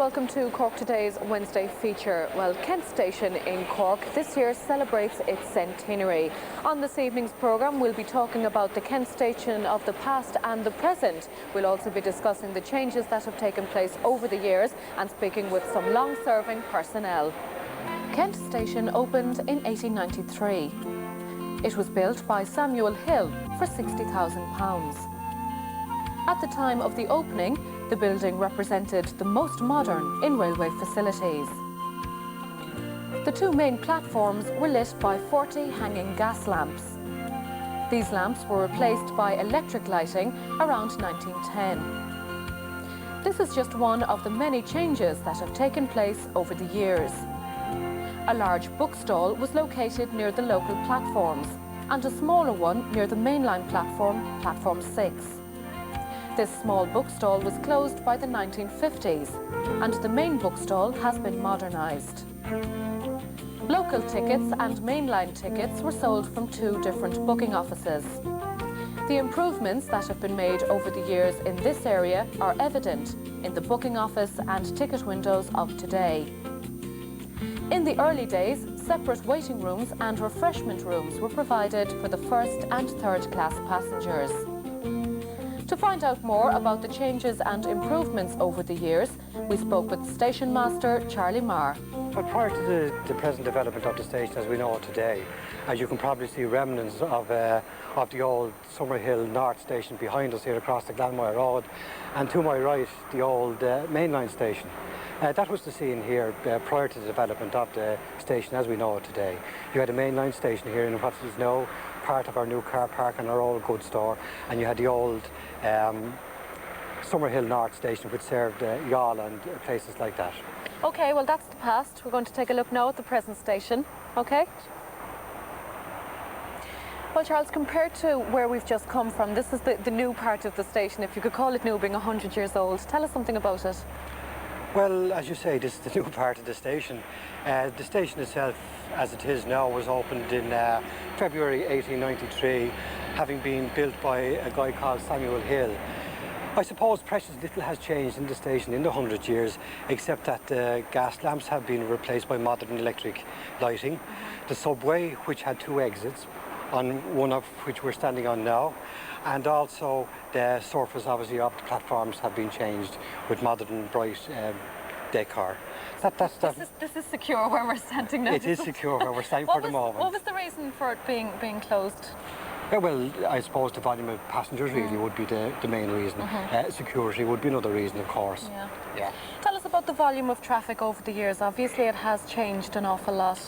welcome to Cork Today's Wednesday feature. Well, Kent Station in Cork this year celebrates its centenary. On this evening's programme, we'll be talking about the Kent Station of the past and the present. We'll also be discussing the changes that have taken place over the years and speaking with some long-serving personnel. Kent Station opened in 1893. It was built by Samuel Hill for £60,000. At the time of the opening, the building represented the most modern in railway facilities. The two main platforms were lit by 40 hanging gas lamps. These lamps were replaced by electric lighting around 1910. This is just one of the many changes that have taken place over the years. A large bookstall was located near the local platforms and a smaller one near the mainline platform, platform 6. This small bookstall was closed by the 1950s and the main bookstall has been modernised. Local tickets and mainline tickets were sold from two different booking offices. The improvements that have been made over the years in this area are evident in the booking office and ticket windows of today. In the early days, separate waiting rooms and refreshment rooms were provided for the first and third class passengers. To find out more about the changes and improvements over the years, we spoke with Station Master Charlie Marr. But prior to the present development of the station as we know it today, as you can probably see remnants of the old Summerhill North station behind us here across the Glanmire Road, and to my right the old mainline station. That was the scene here prior to the development of the station as we know it today. You had a mainline station here in what is now part of our new car park and our old goods store, and you had the old Summerhill North station which served Youghal and places like that. OK, well that's the past. We're going to take a look now at the present station, OK? Well, Charles, compared to where we've just come from, this is the new part of the station, if you could call it new, being 100 years old. Tell us something about it. Well, as you say, this is the new part of the station. The station itself, as it is now, was opened in February 1893, having been built by a guy called Samuel Hill. I suppose precious little has changed in the station in the 100 years, except that the gas lamps have been replaced by modern electric lighting. The subway, which had two exits, on one of which we're standing on now, and also the surface obviously of the platforms have been changed with modern bright decor. This is secure where we're standing now. It is secure where we're standing for the moment. What was the reason for it being closed? Well, I suppose the volume of passengers really would be the main reason. Security would be another reason, of course. Yeah. Tell us about the volume of traffic over the years. Obviously it has changed an awful lot.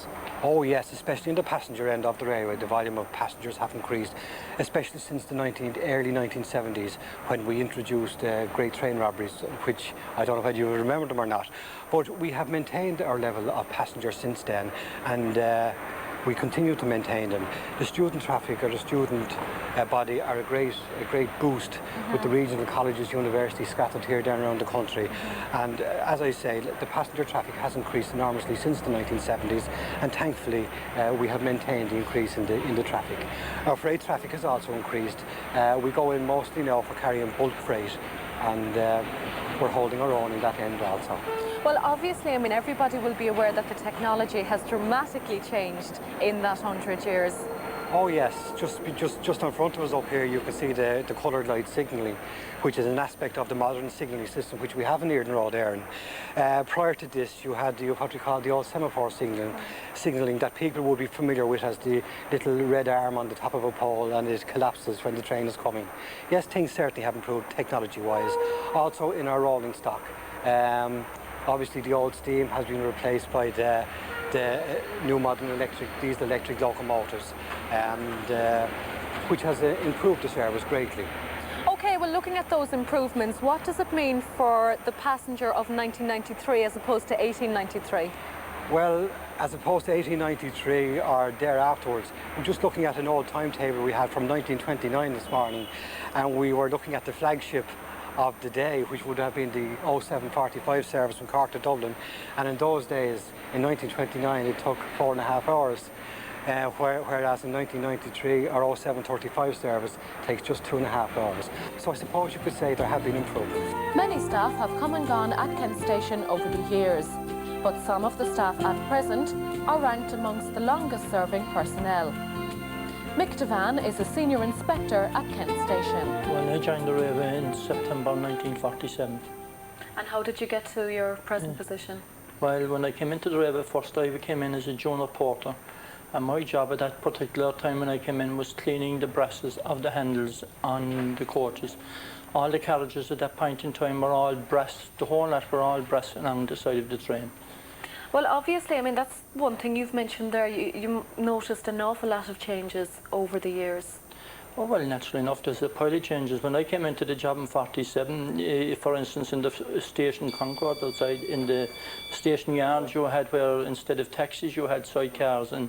Oh yes, especially in the passenger end of the railway, the volume of passengers have increased, especially since the early 1970s, when we introduced great train robberies, which I don't know whether you remember them or not, but we have maintained our level of passengers since then, and we continue to maintain them. The student traffic or the student body are a great boost with the regional colleges, universities scattered here down around the country. And as I say, the passenger traffic has increased enormously since the 1970s, and thankfully we have maintained the increase in the traffic. Our freight traffic has also increased. We go in mostly now for carrying bulk freight, and we're holding our own in that end also. Well, obviously, I mean, everybody will be aware that the technology has dramatically changed in that 100 years. Oh yes, just in front of us up here you can see the coloured light signalling, which is an aspect of the modern signalling system which we have in Earden Road, Erin. Prior to this you had what we call the old semaphore signalling that people would be familiar with as the little red arm on the top of a pole and it collapses when the train is coming. Yes, things certainly have improved technology-wise, also in our rolling stock. Obviously the old steam has been replaced by the new modern diesel electric locomotives, and which has improved the service greatly. OK, well, looking at those improvements, what does it mean for the passenger of 1993 as opposed to 1893? Well, as opposed to 1893 or there afterwards, we're just looking at an old timetable we had from 1929 this morning, and we were looking at the flagship of the day, which would have been the 0745 service from Cork to Dublin, and in those days, in 1929, it took 4.5 hours whereas in 1993 our 0735 service takes just 2.5 hours. So I suppose you could say there have been improvements. Many staff have come and gone at Kent Station over the years, but some of the staff at present are ranked amongst the longest serving personnel. Mick Devan is a senior inspector at Kent Station. Well, I joined the railway in September 1947. And how did you get to your present position? Well, when I came into the railway first, I came in as a junior porter. And my job at that particular time when I came in was cleaning the brasses of the handles on the coaches. All the carriages at that point in time were all brass, the whole lot were all brass along the side of the train. Well, obviously, I mean, that's one thing you've mentioned there. You noticed an awful lot of changes over the years. Oh, well, naturally enough, there's a pile of changes. When I came into the job in 47, for instance, in the station Concord outside, in the station yard, you had where instead of taxis, you had sidecars and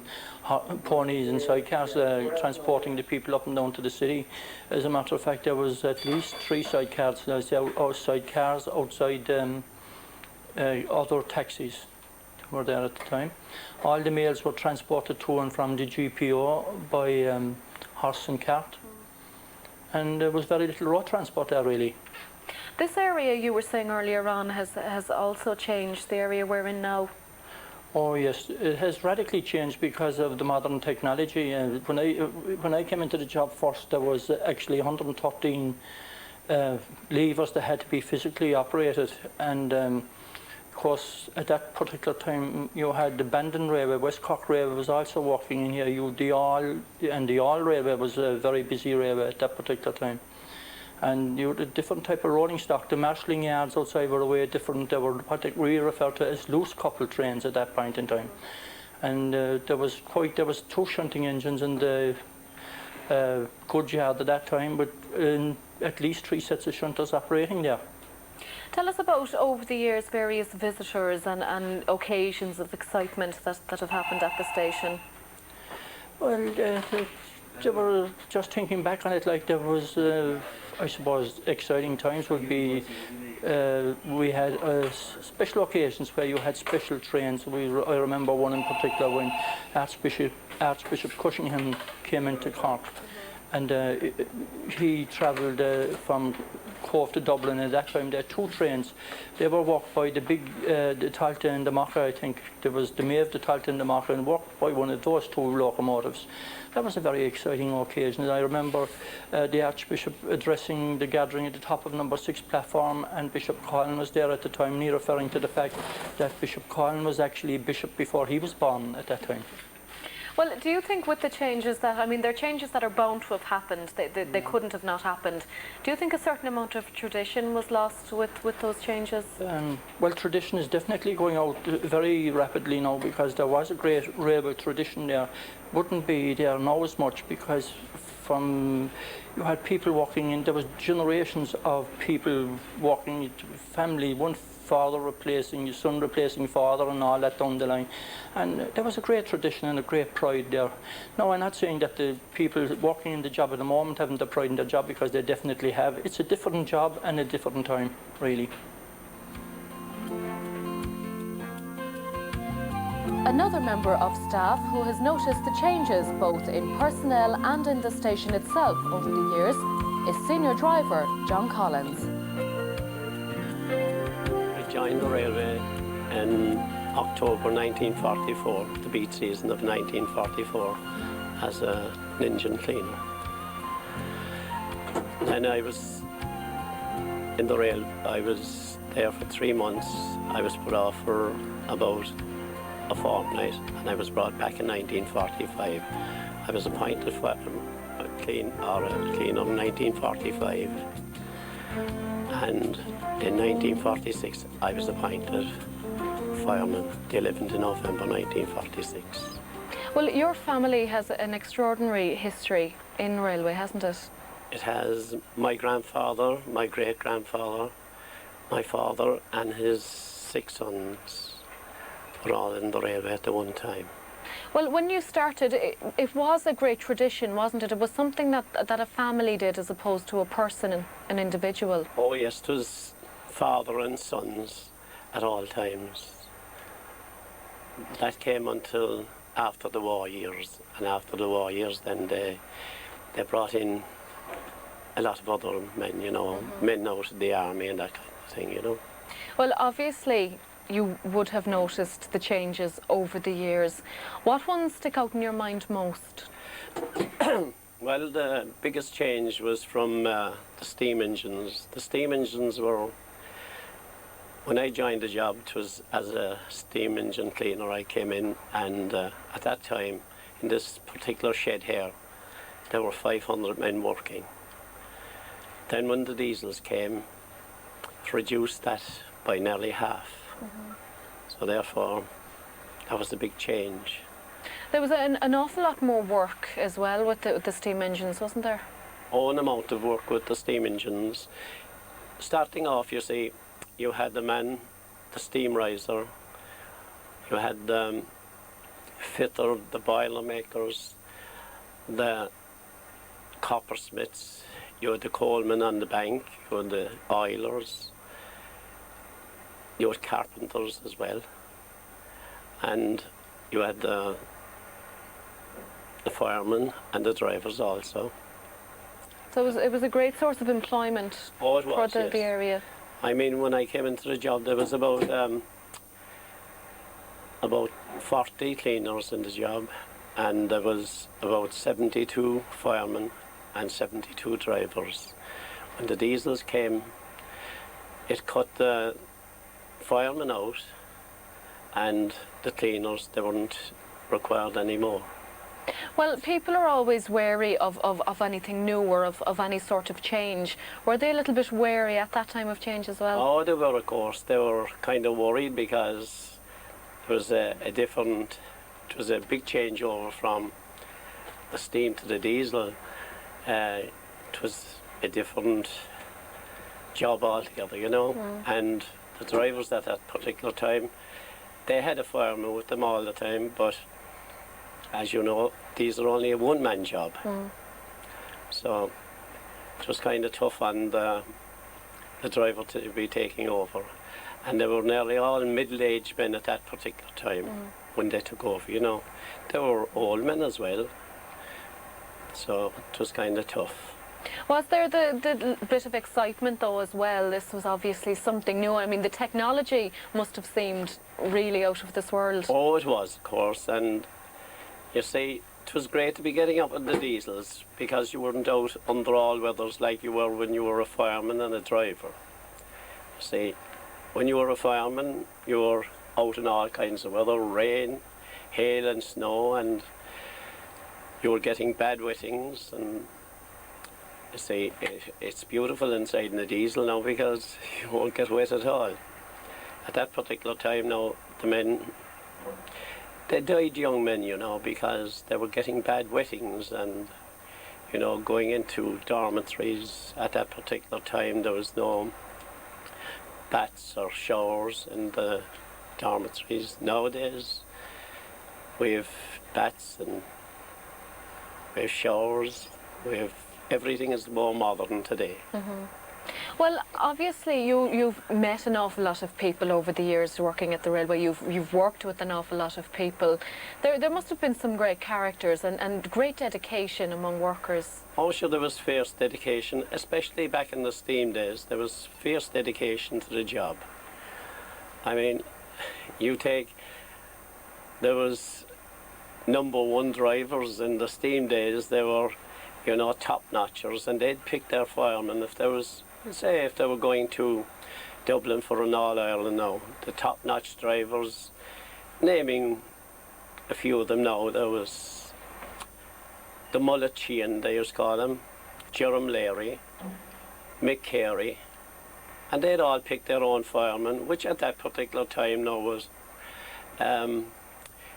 ponies and sidecars transporting the people up and down to the city. As a matter of fact, there was at least 3 sidecars outside other taxis were there at the time. All the mails were transported to and from the GPO by horse and cart, and there was very little road transport there really. This area you were saying earlier on has also changed, the area we're in now. Oh yes, it has radically changed because of the modern technology. When I came into the job first, there was actually 113 levers that had to be physically operated, and of course, at that particular time, you had the Bandon Railway, West Cork Railway was also working in here. The All Railway was a very busy railway at that particular time. And you had a different type of rolling stock. The marshalling yards outside were way different. They were what we refer to as loose couple trains at that point in time. And there was 2 shunting engines in the goods yard at that time, with at least 3 sets of shunters operating there. Tell us about, over the years, various visitors and occasions of excitement that have happened at the station. Well, they were, just thinking back on it, like there was, I suppose, exciting times would be, we had special occasions where you had special trains. I remember one in particular when Archbishop Cushingham came into Cork. And he travelled from Cork to Dublin. At that time, there were 2 trains. They were worked by the big, the Talta and the Macha, I think. There was the Maeve, the Talta and the Macha, and worked by one of those 2 locomotives. That was a very exciting occasion. And I remember the Archbishop addressing the gathering at the top of number 6 platform, and Bishop Colin was there at the time, and referring to the fact that Bishop Colin was actually bishop before he was born at that time. Well, do you think with the changes that, I mean, there are changes that are bound to have happened, they couldn't have not happened. Do you think a certain amount of tradition was lost with those changes? Well, tradition is definitely going out very rapidly now, because there was a great railway tradition there. Wouldn't be there now as much, because you had people walking in, there was generations of people walking, family, one father replacing, son replacing father, and all that down the line. And there was a great tradition and a great pride there. Now, I'm not saying that the people working in the job at the moment haven't the pride in their job, because they definitely have. It's a different job and a different time, really. Another member of staff who has noticed the changes both in personnel and in the station itself over the years is senior driver John Collins. I joined the railway in October 1944, the beat season of 1944, as an engine cleaner. Then I was in the rail, I was there for 3 months. I was put off for about a fortnight, and I was brought back in 1945. I was appointed for a cleaner in 1945, and in 1946 I was appointed fireman, the 11th of November 1946. Well, your family has an extraordinary history in railway, hasn't it? It has. My grandfather, my great-grandfather, my father and his 6 sons were all in the railway at the one time. Well, when you started, it was a great tradition, wasn't it? It was something that a family did as opposed to a person, an individual. Oh yes, it was father and sons at all times. That came until after the war years, and after the war years then they brought in a lot of other men, you know, men out of the army and that kind of thing, you know. Well, obviously you would have noticed the changes over the years. What ones stick out in your mind most? Well, the biggest change was from the steam engines. The steam engines were, when I joined the job, it was as a steam engine cleaner I came in, and at that time, in this particular shed here, there were 500 men working. Then when the diesels came, it reduced that by nearly half. So therefore, that was the big change. There was an awful lot more work as well with the steam engines, wasn't there? Oh, an amount of work with the steam engines. Starting off, you see, you had the man, the steam riser, you had the fitter, the boiler makers, the coppersmiths, you had the coalmen on the bank, you had the oilers, you had carpenters as well, and you had the firemen and the drivers also. So it was a great source of employment Oh, it was, for yes. the area. I mean, when I came into the job, there was about 40 cleaners in the job, and there was about 72 firemen and 72 drivers. When the diesels came, it cut the firemen out, and the cleaners, they weren't required anymore. Well, people are always wary of anything new or of any sort of change. Were they a little bit wary at that time of change as well? Oh, they were, of course. They were kind of worried because it was a big changeover from the steam to the diesel. It was a different job altogether, you know. And the drivers at that particular time, they had a fireman with them all the time, but as you know, these are only a one-man job. So it was kind of tough on the driver to be taking over. And they were nearly all middle-aged men at that particular time when they took over, you know. They were old men as well. So it was kind of tough. Was there the bit of excitement though as well? This was obviously something new. I mean, the technology must have seemed really out of this world. Oh, it was, of course. And you see, it was great to be getting up in the diesels because you weren't out under all weathers like you were when you were a fireman and a driver. You see, when you were a fireman, you were out in all kinds of weather, rain, hail and snow, and you were getting bad wettings. And you see, it's beautiful inside in the diesel now because you won't get wet at all. At that particular time now, the men, they died young men, you know, because they were getting bad wettings and, you know, going into dormitories. At that particular time, there was no baths or showers in the dormitories. Nowadays, we have baths and we have showers. Everything is more modern today. Well, obviously you've met an awful lot of people over the years working at the railway. You've worked with an awful lot of people. There must have been some great characters and great dedication among workers. Oh, sure, there was fierce dedication, especially back in the steam days. There was fierce dedication to the job. I mean, there was #1 drivers in the steam days. They were, you know, top-notchers, and they'd pick their firemen. If there was, say, if they were going to Dublin for an All-Ireland now, the top-notch drivers, naming a few of them now, there was the Mullet Sheehan, they used to call him, Jerome Leary, Mick Carey, and they'd all pick their own firemen, which at that particular time now was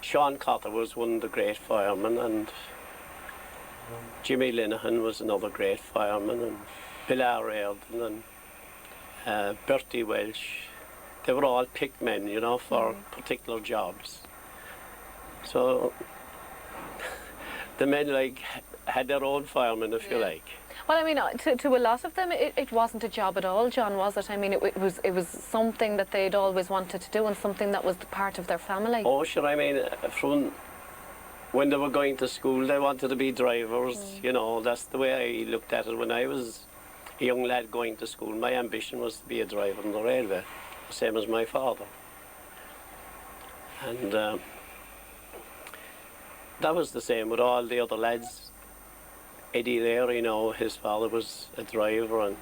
Sean Cotter was one of the great firemen, and Jimmy Linehan was another great fireman, and Bill Airden and Bertie Welsh. They were all picked men, you know, for particular jobs. So the men had their own firemen, if you like. Well, I mean, to a lot of them, it wasn't a job at all, John, was it? I mean, it was something that they'd always wanted to do and something that was part of their family. Oh, sure, I mean, from when they were going to school, they wanted to be drivers. You know, that's the way I looked at it when I was a young lad going to school. My ambition was to be a driver on the railway, same as my father. And that was the same with all the other lads. Eddie there, you know, his father was a driver, and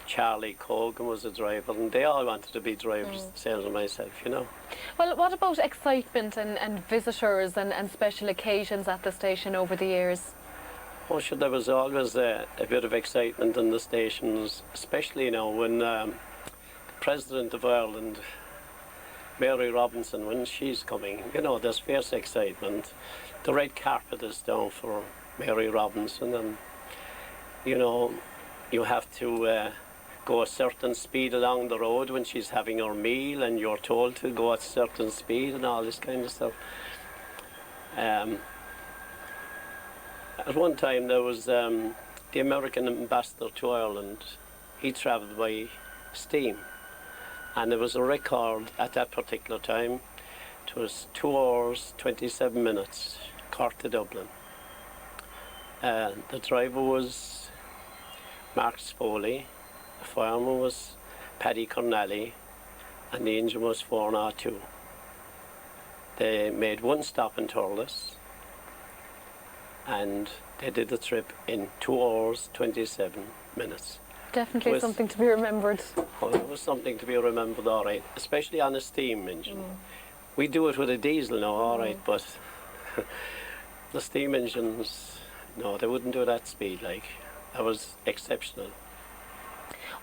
Charlie Cogan was a driver, and they all wanted to be drivers, the same as myself, you know. Well, what about excitement and visitors and special occasions at the station over the years? Oh, sure, there was always a bit of excitement in the stations, especially, you know, when the President of Ireland, Mary Robinson, when she's coming, you know, there's fierce excitement. The red carpet is down for Mary Robinson, and, you know, you have to go a certain speed along the road when she's having her meal, and you're told to go at a certain speed and all this kind of stuff. At one time there was the American ambassador to Ireland. He travelled by steam, and there was a record at that particular time. It was 2 hours 27 minutes, Cork to Dublin. The driver was Mark Foley, the fireman was Paddy Cornelly, and the engine was 402. They made one stop in Thurles, and they did the trip in 2 hours 27 minutes. Definitely something to be remembered. Well, it was something to be remembered, all right, especially on a steam engine. We do it with a diesel now, all right, but the steam engines, no, they wouldn't do that speed, like. That was exceptional.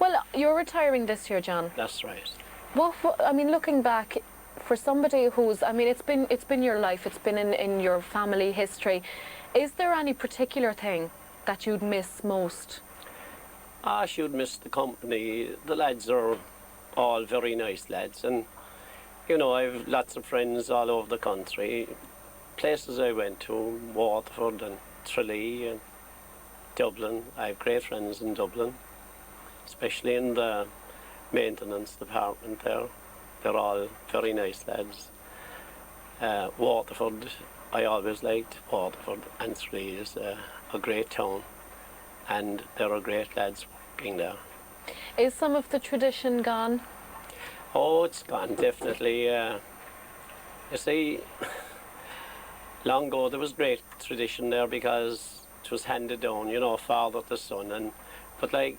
Well, you're retiring this year, John. That's right. What I mean, looking back, for somebody who's, I mean, it's been your life, it's been in your family history. Is there any particular thing that you'd miss most? I should miss the company. The lads are all very nice lads, and you know, I've lots of friends all over the country. Places I went to, Waterford and Tralee and Dublin. I have great friends in Dublin, especially in the maintenance department there. They're all very nice lads. Waterford, I always liked Waterford, and Tralee is a great town, and there are great lads working there. Is some of the tradition gone? Oh, it's gone, definitely. You see, long ago there was great tradition there because it was handed down, you know, father to son, but like,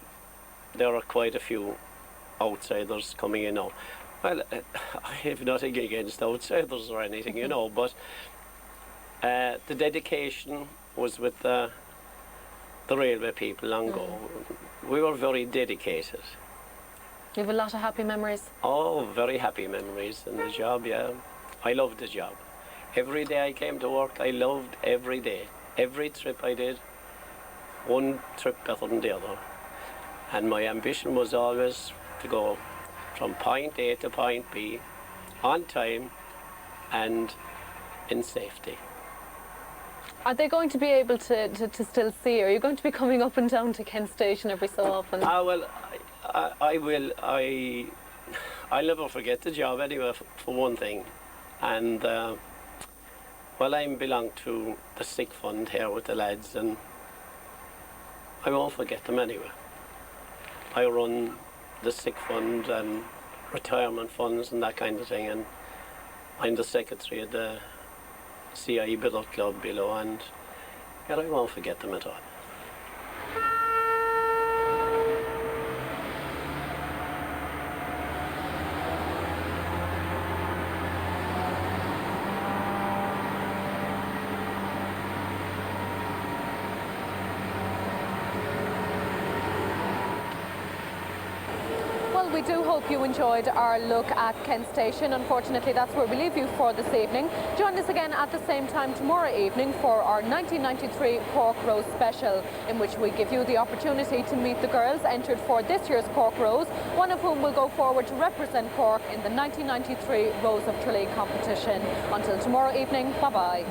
there are quite a few outsiders coming in now. Well, I have nothing against outsiders or anything, you know, but the dedication was with the railway people long ago. We were very dedicated. You have a lot of happy memories? Oh, very happy memories in the job, yeah. I loved the job. Every day I came to work, I loved every day. Every trip I did, one trip better than the other. And my ambition was always to go from point A to point B on time and in safety. Are they going to be able to still see? Are you going to be coming up and down to Kent Station every so often? Well, I will. I'll never forget the job anyway, for one thing. And, well, I belong to the sick fund here with the lads, and I won't forget them anyway. I run the sick fund and retirement funds and that kind of thing, and I'm the secretary of the CIE Billet Club below, and yeah, I won't forget them at all. We do hope you enjoyed our look at Kent Station. Unfortunately, that's where we leave you for this evening. Join us again at the same time tomorrow evening for our 1993 Cork Rose special, in which we give you the opportunity to meet the girls entered for this year's Cork Rose, one of whom will go forward to represent Cork in the 1993 Rose of Tralee competition. Until tomorrow evening, bye-bye.